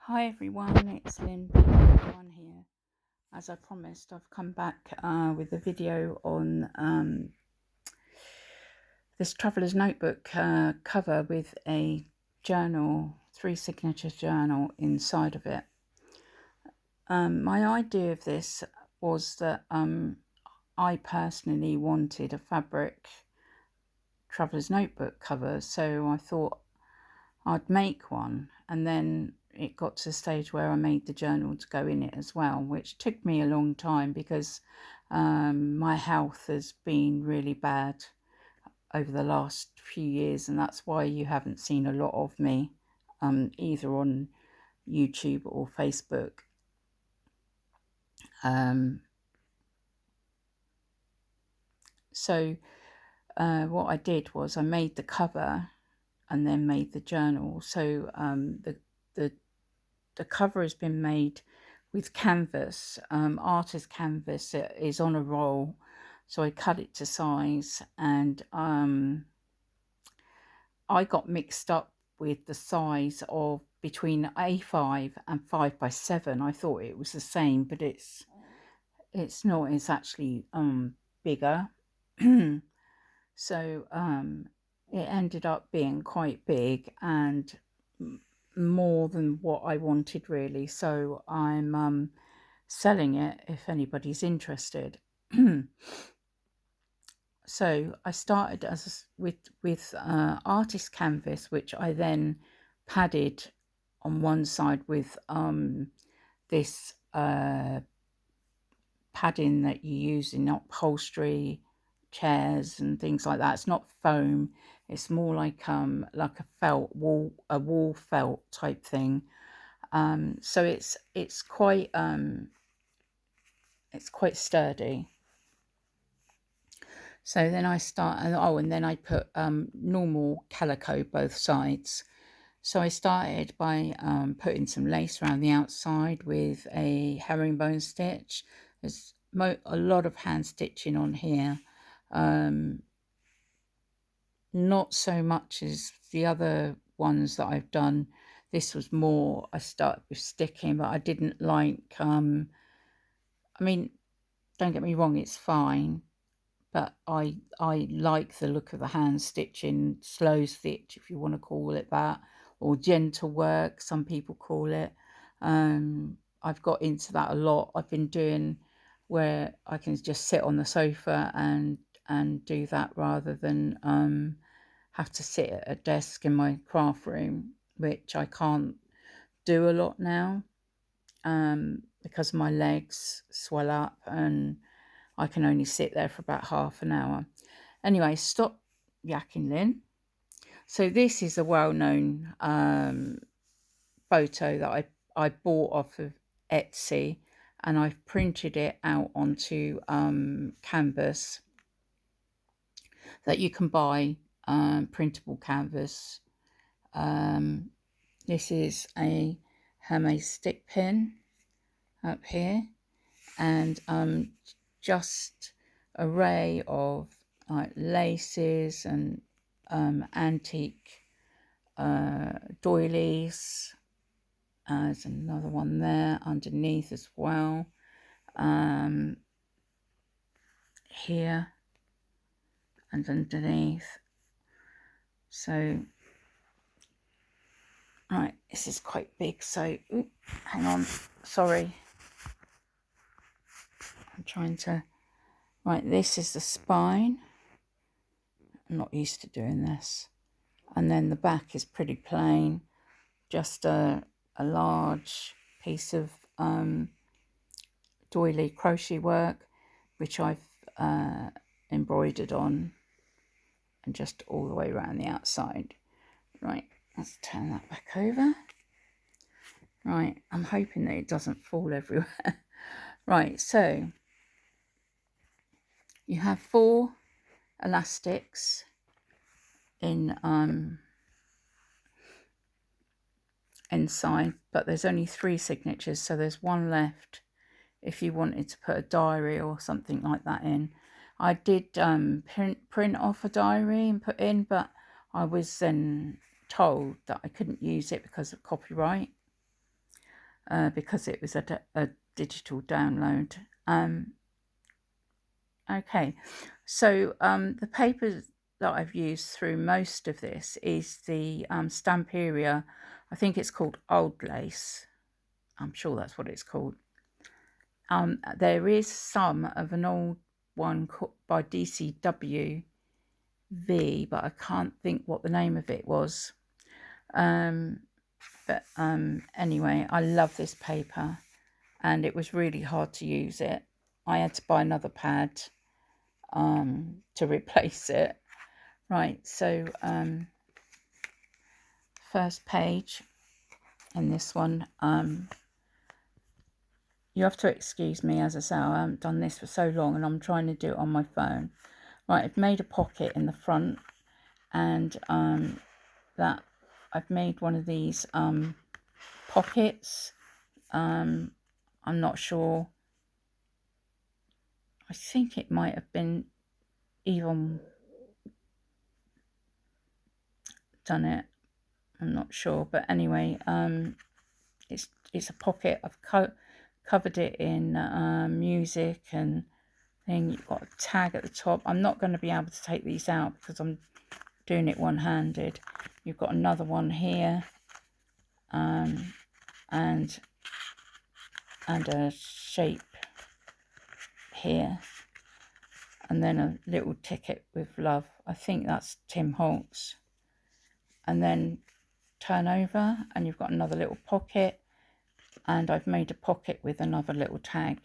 Hi everyone, it's Lynn One here. As I promised, I've come back with a video on this Traveller's Notebook cover with a journal, 3 signature journal inside of it. My idea of this was that I personally wanted a fabric Traveller's Notebook cover, so I thought I'd make one, and then it got to the stage where I made the journal to go in it as well, which took me a long time because my health has been really bad over the last few years, and that's why you haven't seen a lot of me either on YouTube or Facebook. So what I did was I made the cover and then made the journal. So the cover has been made with canvas, artist canvas. It is on a roll, so I cut it to size, and I got mixed up with the size of between A5 and 5x7. I thought it was the same, but it's not. It's actually bigger. So it ended up being quite big and more than what I wanted, really. So I'm selling it if anybody's interested. So I started with artist canvas, which I then padded on one side with this padding that you use in upholstery, chairs and things like that. It's not foam, it's more like a felt wall, a wall felt type thing. So it's quite sturdy. So then I and then I put normal calico both sides. So I started by putting some lace around the outside with a herringbone stitch. There's a lot of hand stitching on here. Not so much as the other ones that I've done. This was more, I started with sticking, but I didn't like, I mean, don't get me wrong, it's fine, but I like the look of the hand stitching, slow stitch, if you want to call it that, or gentle work, some people call it. I've got into that a lot. I've been doing where I can just sit on the sofa and do that rather than have to sit at a desk in my craft room, which I can't do a lot now because my legs swell up and I can only sit there for about half an hour. Anyway, stop yakking, Lynn. So this is a well-known photo that I bought off of Etsy, and I've printed it out onto canvas that you can buy, printable canvas. This is a Hermes stick pin up here, and just array of like laces and antique doilies. There's another one there underneath as well. Here and underneath. So, right, this is quite big. So, hang on. Sorry. I'm trying to. Right, this is the spine. I'm not used to doing this. And then the back is pretty plain. Just a large piece of doily crochet work, which I've embroidered on, and just all the way around the outside. Right, let's turn that back over. Right, I'm hoping that it doesn't fall everywhere. Right, so you have 4 elastics in inside, but there's only 3 signatures, so there's 1 left if you wanted to put a diary or something like that in. I did print off a diary and put in, but I was then told that I couldn't use it because of copyright. because it was a digital download. Okay, so the paper that I've used through most of this is the Stamperia. I think it's called Old Lace. I'm sure that's what it's called. There is some of an old one by DCWV, but I can't think what the name of it was. But anyway, I love this paper, and it was really hard to use it. I had to buy another pad to replace it. Right, so first page in this one, you have to excuse me, as I say, I haven't done this for so long and I'm trying to do it on my phone. Right, I've made a pocket in the front, and that I've made one of these pockets. I'm not sure. I think it might have been even done it. I'm not sure, but anyway, it's a pocket. I've covered it in music and thing. You've got a tag at the top. I'm not going to be able to take these out because I'm doing it one-handed. You've got another one here, and a shape here, and then a little ticket with love. I think that's Tim Holtz. And then turn over and you've got another little pocket, and I've made a pocket with another little tag.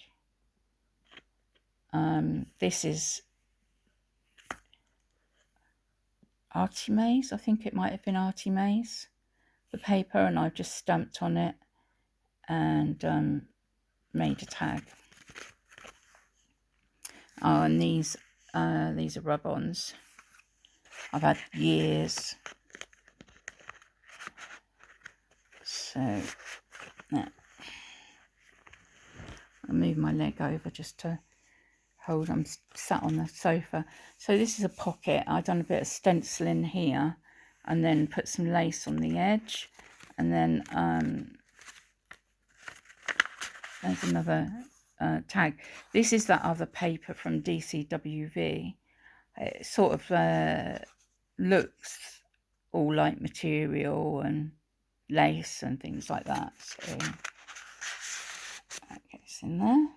This is Artimaze. I think it might have been Artimaze, the paper, and I've just stamped on it and made a tag. Oh, and these are rub-ons. I've had years. So now I'll move my leg over just to hold. I'm sat on the sofa. So this is a pocket. I've done a bit of stenciling here and then put some lace on the edge, and then there's another tag. This is that other paper from DCWV. It sort of looks all like material and lace and things like that. So that gets in there.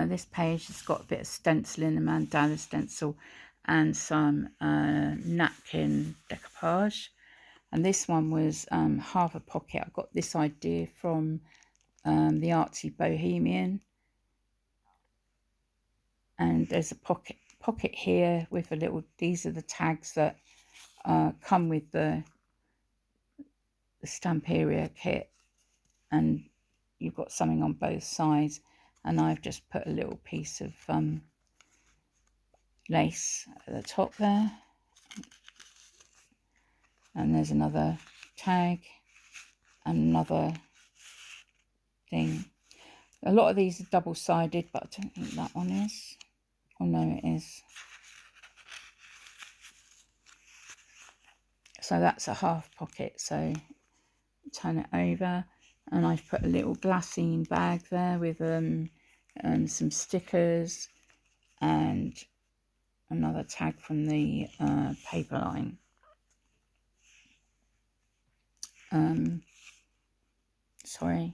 This page has got a bit of stenciling, a mandala stencil, and some napkin decoupage. And this one was half a pocket. I got this idea from the Artsy Bohemian. And there's a pocket here with a little, these are the tags that come with the Stamperia kit, and you've got something on both sides, and I've just put a little piece of lace at the top there, and there's another tag and another thing. A lot of these are double-sided, but I don't think that one is. Oh no, it is. So that's a half pocket, so turn it over, and I've put a little glassine bag there with some stickers and another tag from the paper line. Sorry,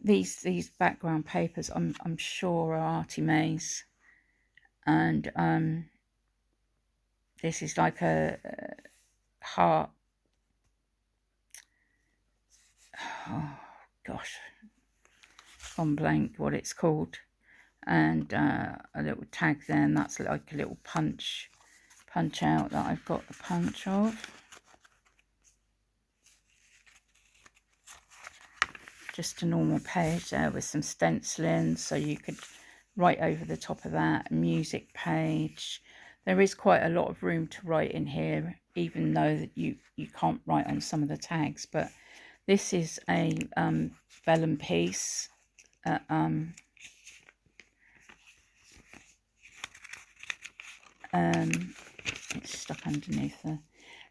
these background papers I'm sure are Artimaze, and this is like a heart. Oh gosh, gone blank what it's called, and a little tag there, and that's like a little punch out that I've got the punch of. Just a normal page there with some stenciling, so you could write over the top of that. A music page. There is quite a lot of room to write in here, even though that you can't write on some of the tags. But this is a vellum piece. It's stuck underneath the,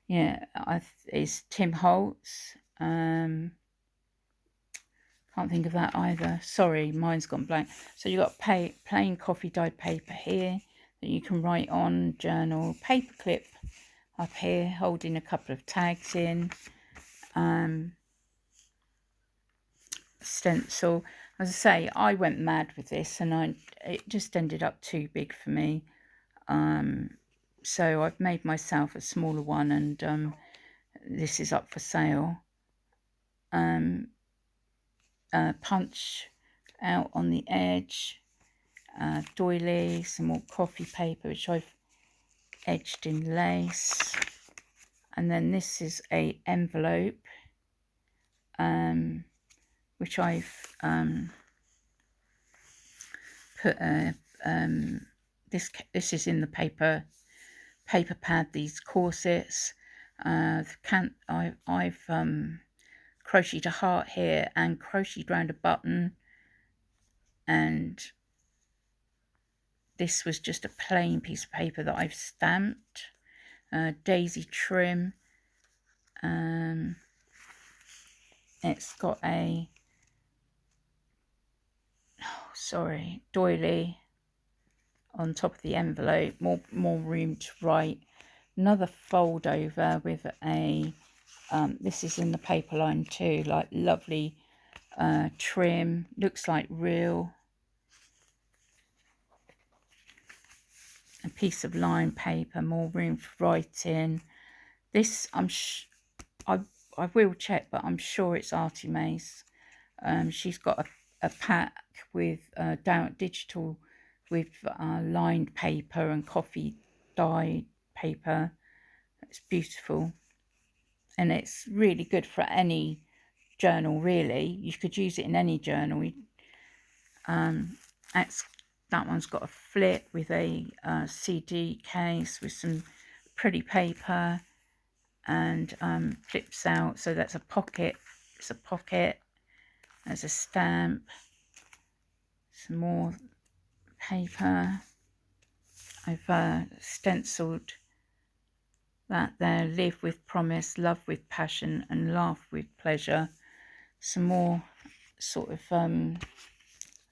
yeah, it's Tim Holtz. Can't think of that either. Sorry, mine's gone blank. So you've got plain coffee dyed paper here that you can write on, journal, paper clip up here holding a couple of tags in, stencil. As I say, I went mad with this and it just ended up too big for me. So I've made myself a smaller one, and this is up for sale. Punch out on the edge, doily, some more coffee paper which I've edged in lace, and then this is a envelope which I've put a this is in the paper pad, these corsets. I've crocheted a heart here and crocheted around a button, and this was just a plain piece of paper that I've stamped, daisy trim. It's got a doily on top of the envelope, more room to write. Another fold over with a this is in the paper line too, like lovely trim, looks like real. A piece of line paper, more room for writing. This I will check, but I'm sure it's Artie Mae's. She's got a pack with down digital with lined paper and coffee dyed paper. It's beautiful, and it's really good for any journal. Really, you could use it in any journal. That one's got a flip with a CD case with some pretty paper, and flips out, so that's a pocket. It's a pocket. There's a stamp, some more paper. I've stenciled that there: live with promise, love with passion, and laugh with pleasure. Some more sort of I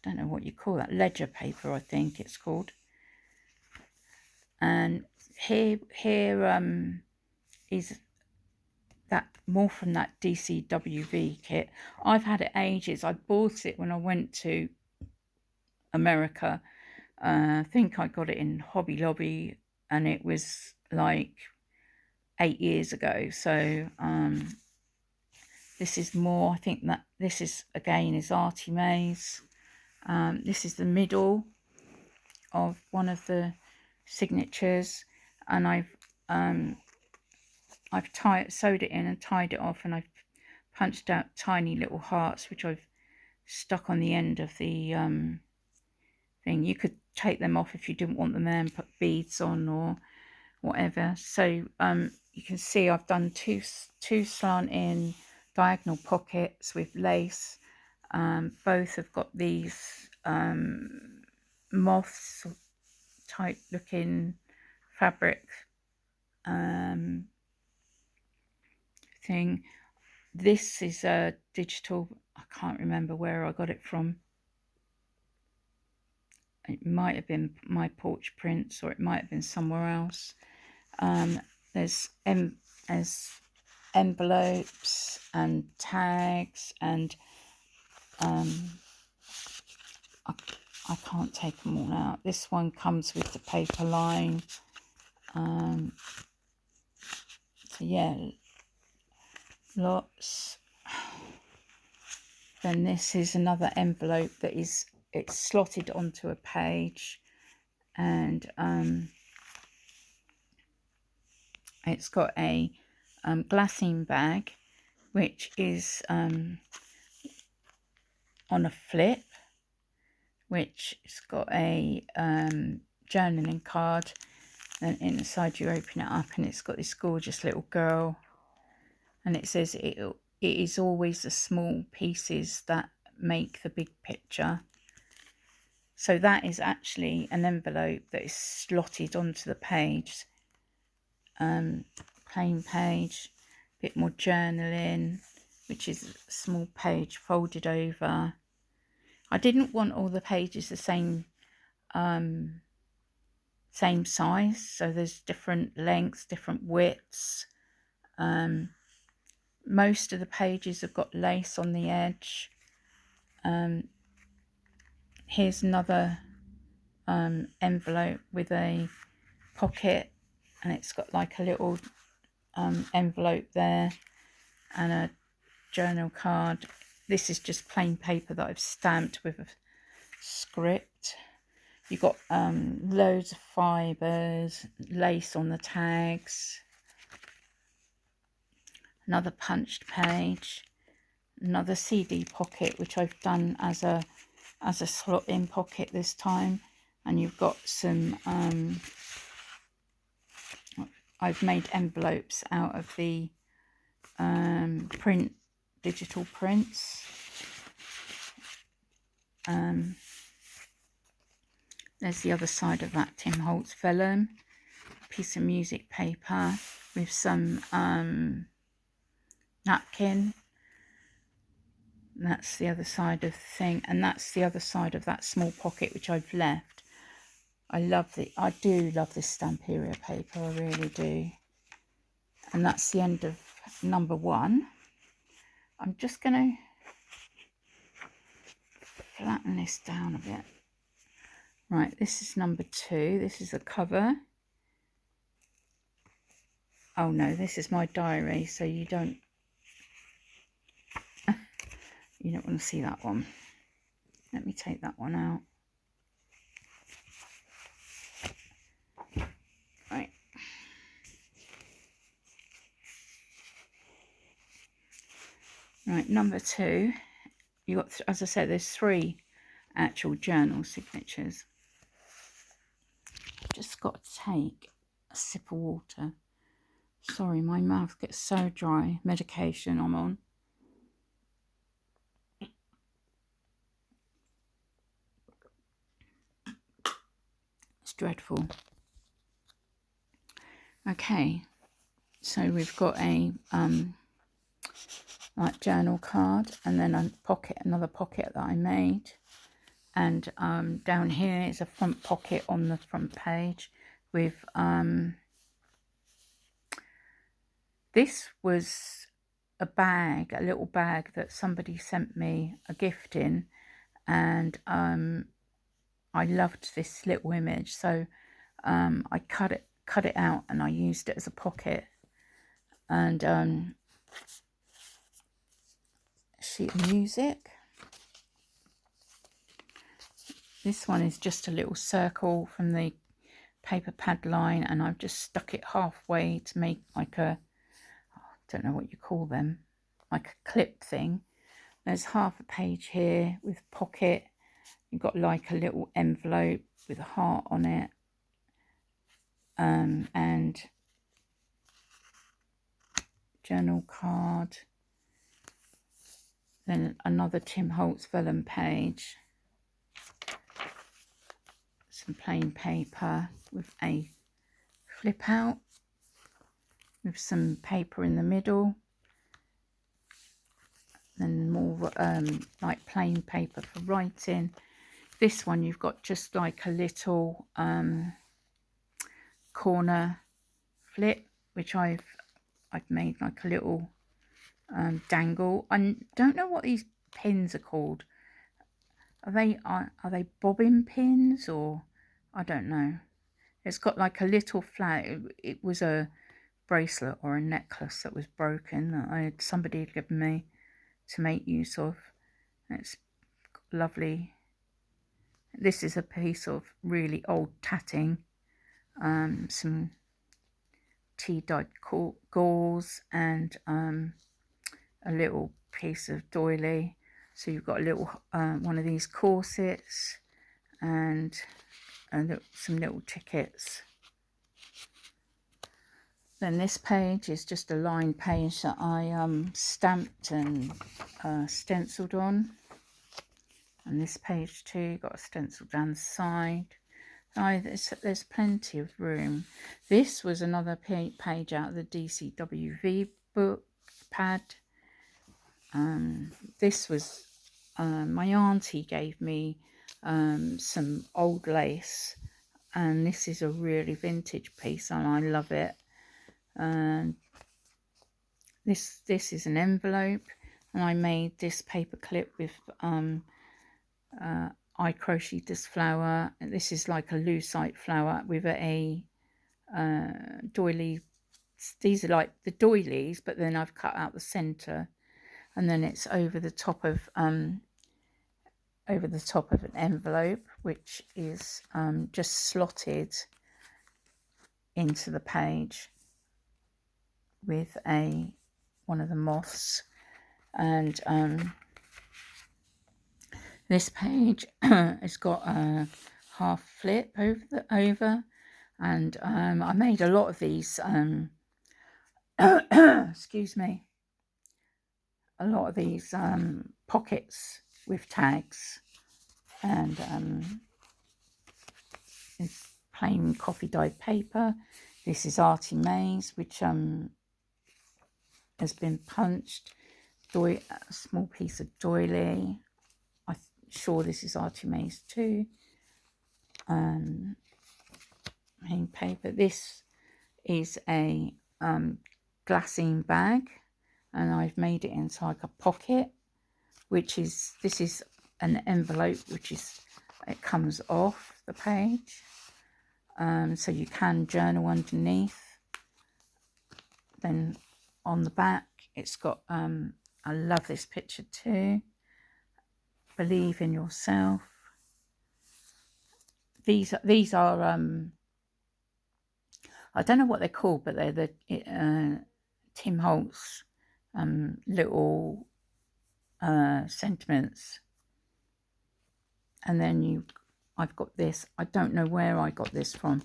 don't know what you call that, ledger paper, I think it's called. And here is that more from that DCWV kit. I've had it ages. I bought it when I went to America. I think I got it in Hobby Lobby, and it was like 8 years ago. So this is more, I think that this is again is Artie Mae's. This is the middle of one of the signatures, and I've sewed it in and tied it off, and I've punched out tiny little hearts which I've stuck on the end of the thing. You could take them off if you didn't want them there and put beads on or whatever. So you can see I've done two slant in diagonal pockets with lace. Both have got these moths type looking fabric thing. This is a digital, I can't remember where I got it from. It might have been my porch prints, or it might have been somewhere else. There's envelopes and tags, and I can't take them all out. This one comes with the paper line. So yeah, lots. Then this is another envelope that it's slotted onto a page, and it's got a glassine bag which is on a flip, which has got a journaling card, and inside you open it up and it's got this gorgeous little girl, and it says it is always the small pieces that make the big picture. So that is actually an envelope that is slotted onto the page. Plain page, a bit more journaling, which is a small page folded over. I didn't want all the pages the same size, so there's different lengths, different widths. Most of the pages have got lace on the edge. Here's another envelope with a pocket, and it's got like a little envelope there and a journal card. This is just plain paper that I've stamped with a script. You've got loads of fibres, lace on the tags, another punched page, another CD pocket, which I've done as a slot in pocket this time. And you've got some I've made envelopes out of the digital prints. There's the other side of that Tim Holtz vellum, piece of music paper with some napkin. That's the other side of the thing, and that's the other side of that small pocket which I've left. I do love this Stamperia paper, I really do. And that's the end of number 1. I'm just going to flatten this down a bit. Right, this is number 2. This is the cover. Oh no, this is my diary, so you don't want to see that one. Let me take that one out. Right. Right, number 2. You got, as I said, there's 3 actual journal signatures. Just got to take a sip of water. Sorry, my mouth gets so dry. Medication I'm on. It's dreadful. Okay, so we've got a like journal card, and then another pocket that I made, and down here is a front pocket on the front page with this was a little bag that somebody sent me a gift in, and I loved this little image, so I cut it out and I used it as a pocket. And sheet of music. This one is just a little circle from the paper pad line, and I've just stuck it halfway to make like a, I don't know what you call them, like a clip thing. There's half a page here with pocket. You've got like a little envelope with a heart on it, and journal card. Then another Tim Holtz vellum page, some plain paper with a flip out with some paper in the middle, then more like plain paper for writing. This one you've got just like a little corner flip, which I've made like a little dangle. I don't know what these pins are called. Are they bobbin pins, or I don't know. It's got like a little flag. It was a bracelet or a necklace that was broken that somebody had given me to make use of. It's lovely. This is a piece of really old tatting, some tea-dyed gauze, and a little piece of doily. So you've got a little one of these corsets, and some little tickets. Then this page is just a lined page that I stamped and stenciled on. And this page too got a stencil down the side. There's plenty of room. This was another page out of the DCWV book pad. this was, my auntie gave me some old lace, and this is a really vintage piece and I love it. And this is an envelope, and I made this paper clip with I crocheted this flower. This is like a lucite flower with a doily. These are like the doilies, but then I've cut out the center, and then it's over the top of an envelope, which is just slotted into the page with one of the moths. And this page has got a half flip over, and I made a lot of these. Excuse me. A lot of these pockets with tags, and it's plain coffee dyed paper. This is Artie Mays, which has been punched. A small piece of doily. I'm sure this is Artie Mays too. Plain paper. This is a glassine bag, and I've made it into like a pocket, this is an envelope, it comes off the page, so you can journal underneath. Then on the back it's got I love this picture too, believe in yourself. These are I don't know what they're called, but they're the Tim Holtz little sentiments. And then I've got this. I don't know where I got this from.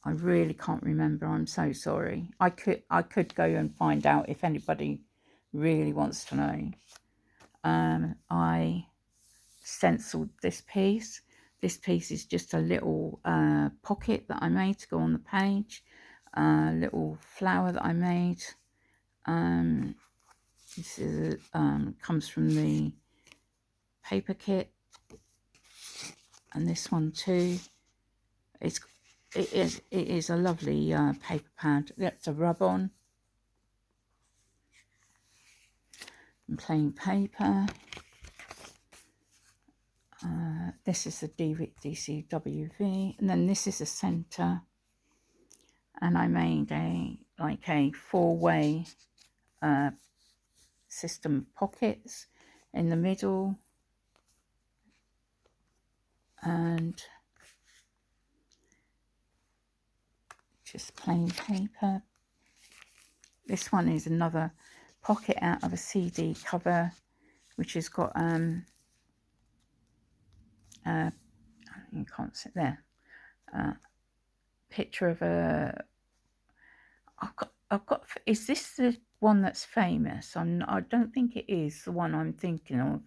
I really can't remember. I'm so sorry. I could go and find out if anybody really wants to know. I stenciled this piece. This piece is just a little pocket that I made to go on the page. A little flower that I made. This is comes from the paper kit, and this one too. It is a lovely paper pad. That's a rub on. And plain paper. This is the DCWV, and then this is a center. And I made a 4-way system of pockets in the middle, and just plain paper. This one is another pocket out of a CD cover, which has got you can't sit there, picture of a I've got is this the one that's famous? I don't think it is the one I'm thinking of.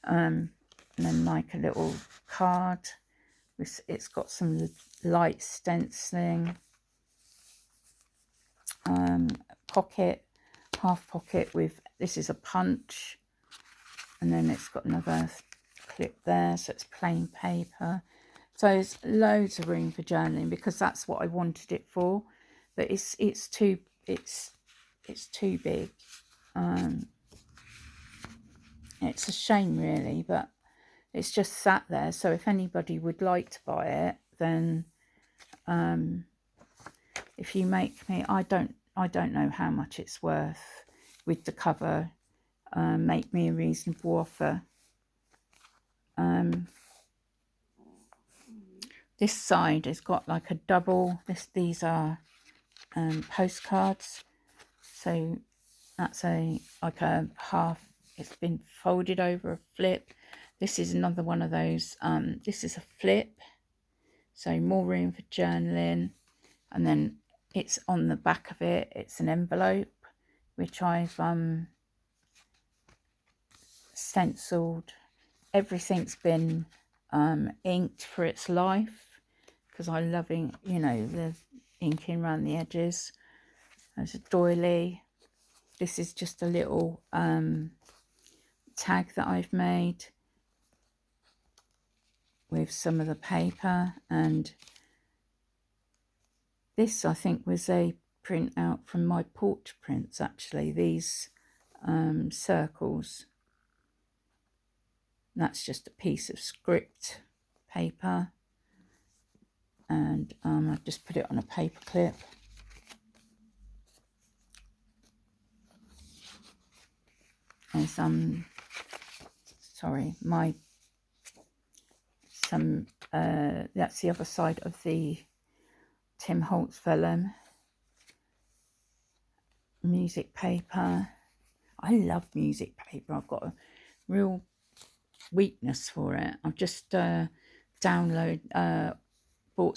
And then like a little card with, it's got some light stenciling, pocket, half pocket with, this is a punch, and then it's got another clip there, so it's plain paper. So there's loads of room for journaling, because that's what I wanted it for, but it's too big. It's a shame really, but it's just sat there. So if anybody would like to buy it, then if you make me, I don't know how much it's worth with the cover, make me a reasonable offer. This side has got like a double, these are postcards, so that's like a half, it's been folded over a flip. This is another one of those, this is a flip, so more room for journaling. And then it's on the back of it, it's an envelope which I've stenciled. Everything's been inked for its life, because I love ink, you know, the inking around the edges. There's a doily, this is just a little tag that I've made with some of the paper, and this I think was a print out from my porch prints actually, these circles. And that's just a piece of script paper, and I've just put it on a paper clip. And that's the other side of the Tim Holtz vellum music paper. I love music paper. I've got a real weakness for it. I've just bought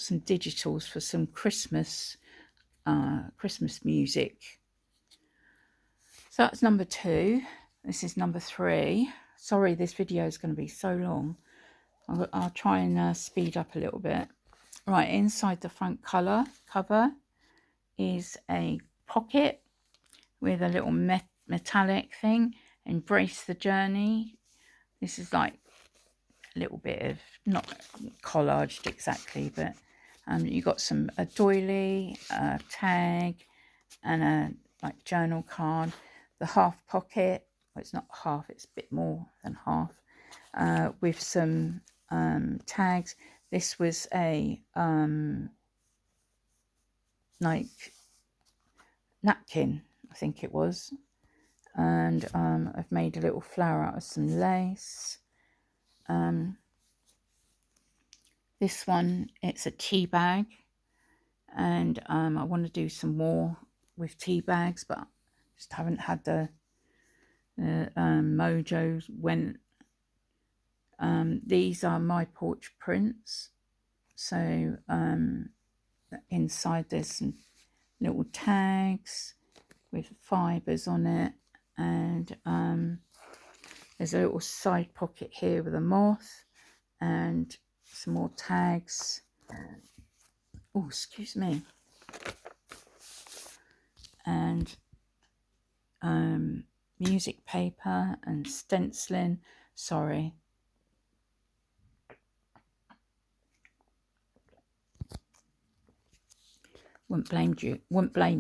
some digitals for some Christmas music. So that's number 2. This is number 3. Sorry, this video is going to be so long. I'll try and speed up a little bit. Right, inside the front cover is a pocket with a little metallic thing. Embrace the journey. This is like a little bit of, not collaged exactly, but you got a doily, a tag, and a like journal card. The half pocket, well, it's not half, it's a bit more than half, with some tags. This was a like napkin, I think it was, and I've made a little flower out of some lace. This one, it's a tea bag, and I want to do some more with tea bags, but just haven't had the mojo when. These are my porch prints, so inside there's some little tags with fibres on it, and there's a little side pocket here with a moth and some more tags. Oh, excuse me. And music paper and stenciling. Sorry. Wouldn't blame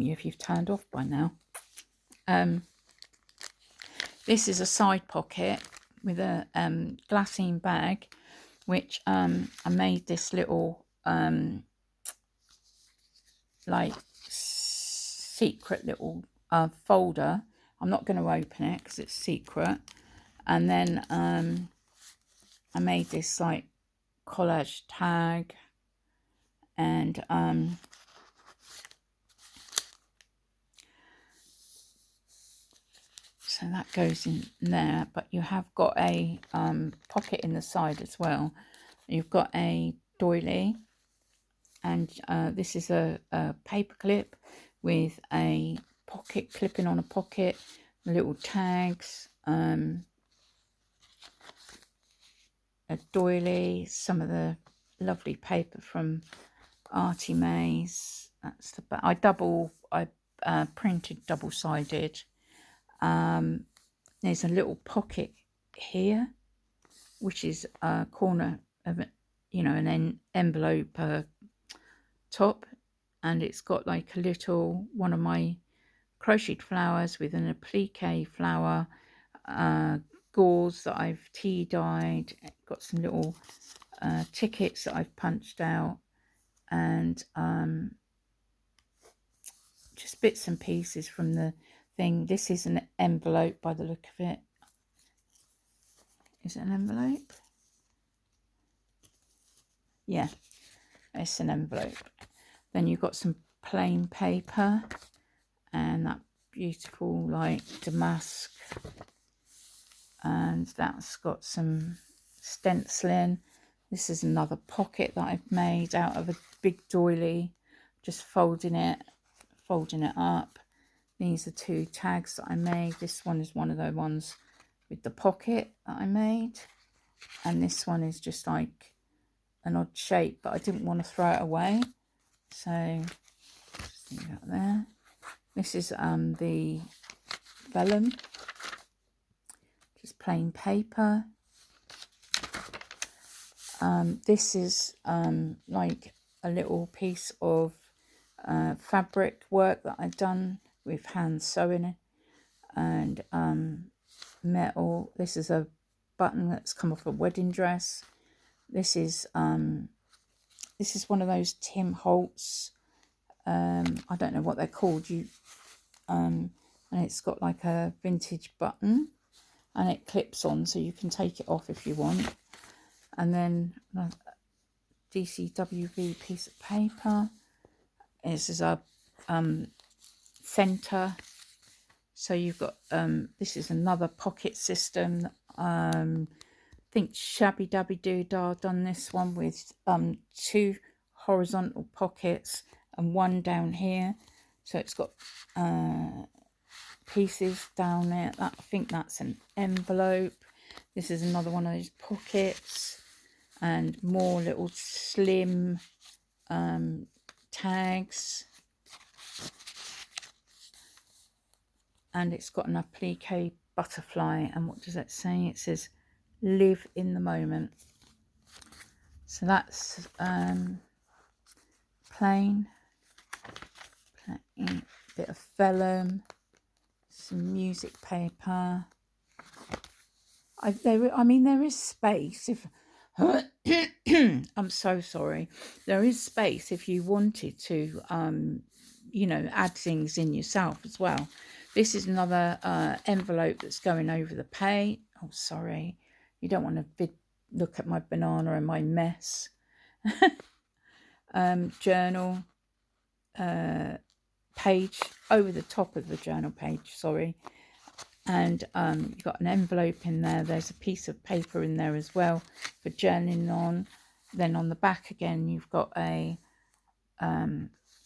you if you've turned off by now. This is a side pocket with a glassine bag, which I made this little like secret little folder. I'm not going to open it because it's secret. And then I made this like collage tag, and so that goes in there. But you have got a pocket in the side as well. You've got a doily, and this is a paper clip with a pocket clipping on a pocket, little tags, a doily, some of the lovely paper from Artie Mays. That's the back. I printed double-sided. There's a little pocket here, which is a corner of it, you know, an envelope top, and it's got like a little one of my crocheted flowers with an applique flower, gauze that I've tea dyed. Got some little tickets that I've punched out, and just bits and pieces from the thing. This is an envelope by the look of it. Is it an envelope? Yeah, it's an envelope. Then you've got some plain paper, and that beautiful like damask, and that's got some stenciling. This is another pocket that I've made out of a big doily, just folding it up. These are 2 tags that I made. This one is one of the ones with the pocket that I made, and this one is just like an odd shape, but I didn't want to throw it away, so just leave that there. This is the vellum, just plain paper. This is like a little piece of fabric work that I've done with hand sewing and metal. This is a button that's come off a wedding dress. This is one of those Tim Holtz. I don't know what they're called. And it's got like a vintage button, and it clips on, so you can take it off if you want. And then a DCWV piece of paper. This is a centre. So you've got this is another pocket system. I think Shabby Dabby Doodah done this one with 2 horizontal pockets and 1 down here. So it's got pieces down there. I think that's an envelope. This is another one of those pockets, and more little slim tags. And it's got an applique butterfly, and what does that say? It says live in the moment. So that's plain bit of vellum, some music paper. I mean there is space if I'm so sorry, there is space if you wanted to you know, add things in yourself as well. This is another envelope that's going over the page. Oh, sorry. You don't want to look at my banana and my mess. Journal page over the top of the journal page, sorry. And you've got an envelope in there. There's a piece of paper in there as well for journaling on. Then on the back again, you've got a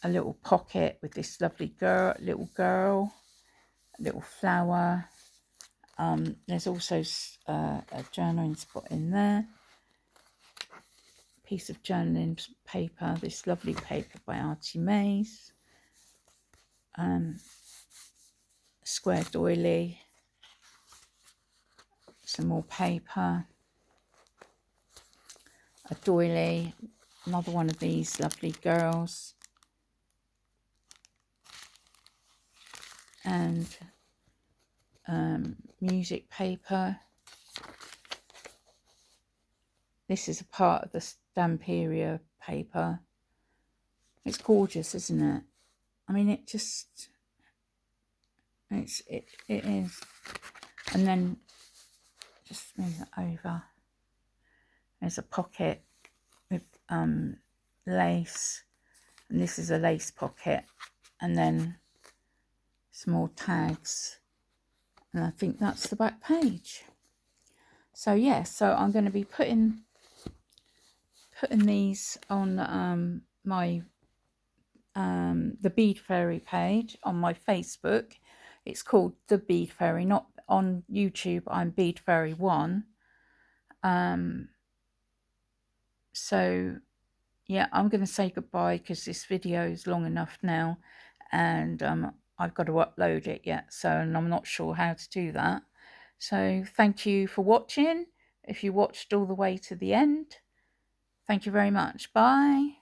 little pocket with this lovely little girl, a little flower. There's also a journaling spot in there. Piece of journaling paper, this lovely paper by Artie Mays. Square doily. Some more paper. A doily. Another one of these lovely girls. And music paper. This is a part of the Stamperia paper. It's gorgeous, isn't it? I mean, it just, it is. And then just move it over. There's a pocket with lace, and this is a lace pocket, and then some more tags, and I think that's the back page. So yeah, so I'm going to be putting these on my the Bead Fairy page on my Facebook. It's called The Bead Fairy, not on YouTube. I'm Bead Fairy 1. So yeah, I'm going to say goodbye because this video is long enough now, and I've got to upload it yet, so, and I'm not sure how to do that. So thank you for watching. If you watched all the way to the end, thank you very much. Bye.